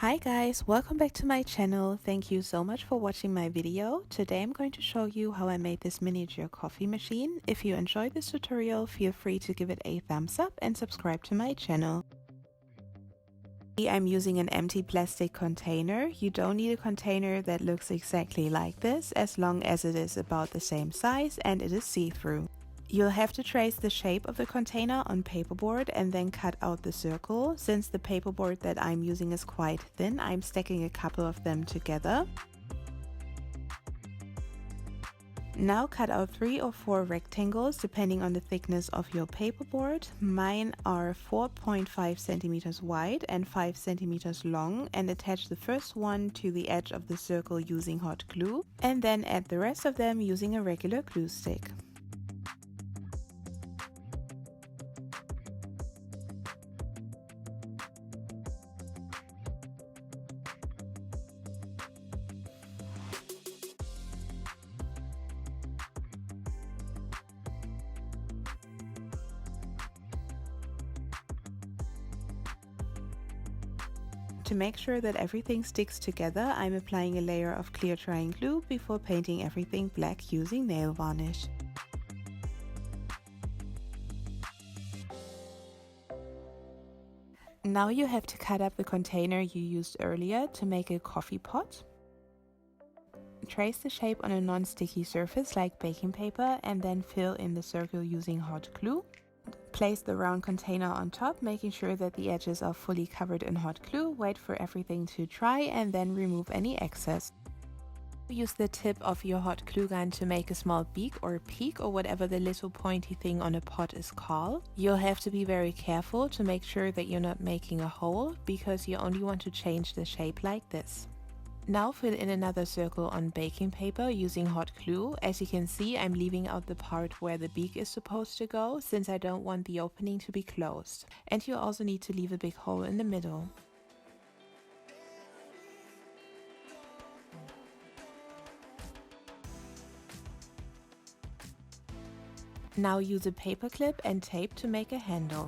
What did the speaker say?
Hi guys, welcome back to my channel. Thank you so much for watching my video. Today I'm going to show you how I made this miniature coffee machine. If you enjoyed this tutorial, feel free to give it a thumbs up and subscribe to my channel. I'm using an empty plastic container. You don't need a container that looks exactly like this, as long as it is about the same size and it is see-through. You'll have to trace the shape of the container on paperboard and then cut out the circle. Since the paperboard that I'm using is quite thin, I'm stacking a couple of them together. Now cut out 3 or 4 rectangles depending on the thickness of your paperboard. Mine are 4.5 centimeters wide and 5 centimeters long, and attach the first one to the edge of the circle using hot glue, and then add the rest of them using a regular glue stick. To make sure that everything sticks together, I'm applying a layer of clear drying glue before painting everything black using nail varnish. Now you have to cut up the container you used earlier to make a coffee pot. Trace the shape on a non-sticky surface like baking paper and then fill in the circle using hot glue. Place the round container on top, making sure that the edges are fully covered in hot glue. Wait for everything to dry and then remove any excess. Use the tip of your hot glue gun to make a small beak or peak or whatever the little pointy thing on a pot is called. You'll have to be very careful to make sure that you're not making a hole, because you only want to change the shape like this. Now fill in another circle on baking paper using hot glue. As you can see, I'm leaving out the part where the beak is supposed to go, since I don't want the opening to be closed. And you also need to leave a big hole in the middle. Now use a paper clip and tape to make a handle.